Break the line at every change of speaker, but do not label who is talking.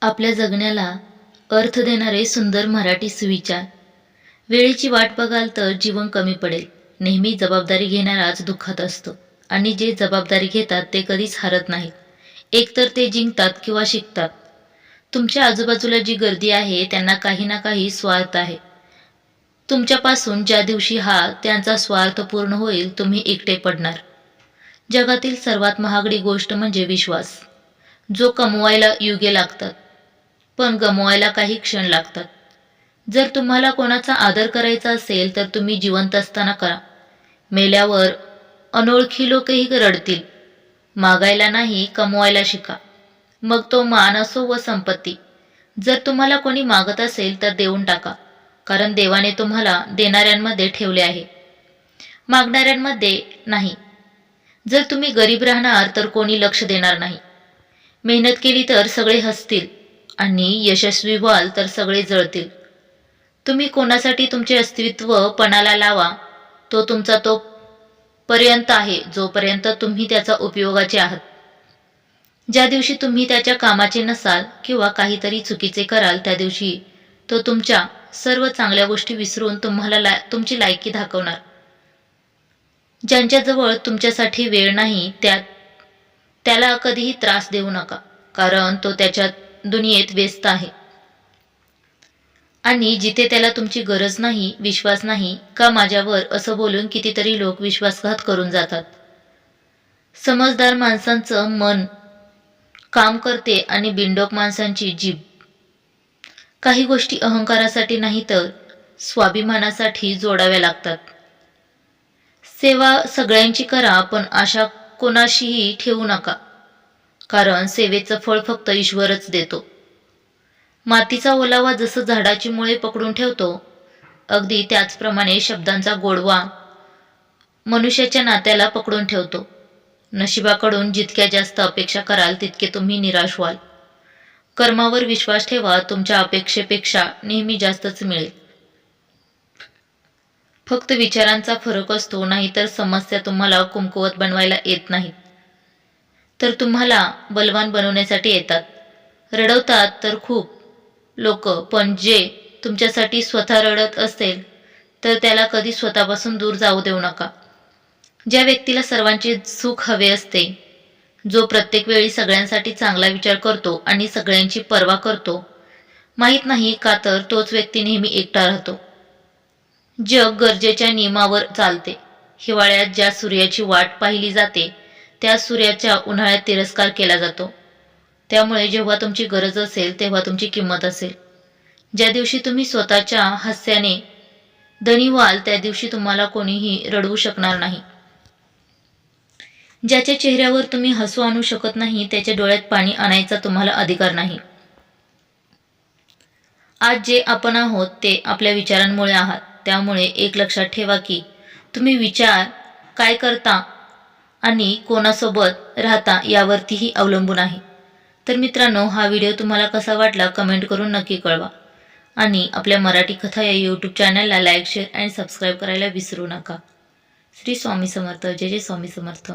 आपल्या जगण्याला अर्थ देणारे सुंदर मराठी सुविचार. वेळेची वाट बघाल तर जीवन कमी पडेल. नेहमी जबाबदारी घेणाराच दुःखात असतो आणि जे जबाबदारी घेतात ते कधीच हारत नाहीत. एकतर ते जिंकतात किंवा शिकतात. तुमच्या आजूबाजूला जी गर्दी आहे त्यांना काही ना काही स्वार्थ आहे. तुमच्यापासून ज्या दिवशी हा त्यांचा स्वार्थ पूर्ण होईल तुम्ही एकटे पडणार. जगातील सर्वात महागडी गोष्ट म्हणजे विश्वास, जो कमवायला युगे लागतात पण गमवायला काही क्षण लागतात. जर तुम्हाला कोणाचा आदर करायचा असेल तर तुम्ही जिवंत असताना करा. मेल्यावर अनोळखी लोकही रडतील. मागायला नाही, कमवायला शिका. मग तो मान असो व संपत्ती. जर तुम्हाला कोणी मागत असेल तर देऊन टाका, कारण देवाने तुम्हाला देणाऱ्यांमध्ये ठेवले आहे, मागणाऱ्यांमध्ये नाही. जर तुम्ही गरीब राहणार तर कोणी लक्ष देणार नाही. मेहनत केली तर सगळे हसतील आणि यशस्वी व्हाल तर सगळे जळतील. तुम्ही कोणासाठी तुमचे अस्तित्व पणाला लावा, तो तुमचा तो पर्यंत आहे जोपर्यंत तुम्ही त्याचा उपयोगाचे आहात. ज्या दिवशी तुम्ही त्याच्या कामाचे नसाल किंवा काहीतरी चुकीचे कराल त्या दिवशी तो तुमच्या सर्व चांगल्या गोष्टी विसरून तुम्हाला तुमची लायकी दाखवणार. ज्यांच्याजवळ तुमच्यासाठी वेळ नाही त्याला कधीही त्रास देऊ नका, कारण तो त्याच्या दुनियेत व्यस्त आहे. आणि जिथे त्याला तुमची गरज नाही, विश्वास नाही का माझ्यावर असं बोलून कितीतरी लोक विश्वासघात करून जातात. समजदार माणसांचं मन काम करते आणि बिनडोक माणसांची जीभ. काही गोष्टी अहंकारासाठी नाही तर स्वाभिमानासाठी जोडाव्या लागतात. सेवा सगळ्यांची करा पण आशा कोणाशीही ठेवू नका, कारण सेवेचं फळ फक्त ईश्वरच देतो. मातीचा ओलावा जसं झाडाची मुळे पकडून ठेवतो, अगदी त्याचप्रमाणे शब्दांचा गोडवा मनुष्याच्या नात्याला पकडून ठेवतो. नशिबाकडून जितक्या जास्त अपेक्षा कराल तितके तुम्ही निराश व्हाल. कर्मावर विश्वास ठेवा, तुमच्या अपेक्षेपेक्षा नेहमी जास्तच मिळेल. फक्त विचारांचा फरक असतो, नाहीतर समस्या तुम्हाला कुमकुवत बनवायला येत नाहीत, तर तुम्हाला बलवान बनवण्यासाठी येतात. रडवतात तर खूप लोक, पण जे तुमच्यासाठी स्वतः रडत असेल तर त्याला कधी स्वतःपासून दूर जाऊ देऊ नका. ज्या व्यक्तीला सर्वांचे सुख हवे असते, जो प्रत्येक वेळी सगळ्यांसाठी चांगला विचार करतो आणि सगळ्यांची पर्वा करतो, माहीत नाही का तर तोच व्यक्ती नेहमी एकटा राहतो. जग गरजेच्या नियमावर चालते. हिवाळ्यात ज्या सूर्याची वाट पाहिली जाते त्या सूर्याच्या उन्हाळ्यात तिरस्कार केला जातो. त्यामुळे जेव्हा तुमची गरज असेल तेव्हा तुमची किंमत असेल. ज्या दिवशी तुम्ही स्वतःच्या हास्याने धनी व्हाल त्या दिवशी तुम्हाला कोणीही रडवू शकणार नाही. ज्याच्या चेहऱ्यावर तुम्ही हसू आणू शकत नाही त्याच्या डोळ्यात पाणी आणायचा तुम्हाला अधिकार नाही. आज जे आपण आहोत ते आपल्या विचारांमुळे आहात. त्यामुळे एक लक्षात ठेवा की तुम्ही विचार काय करता आणि कोणासोबत राहता यावरतीही अवलंबून आहे. तर मित्रांनो, हा व्हिडिओ तुम्हाला कसा वाटला कमेंट करून नक्की कळवा. आणि आपल्या मराठी कथा या यूट्यूब चॅनलला लाईक, शेअर आणि सबस्क्राईब करायला विसरू नका. श्री स्वामी समर्थ. जय जय स्वामी समर्थ.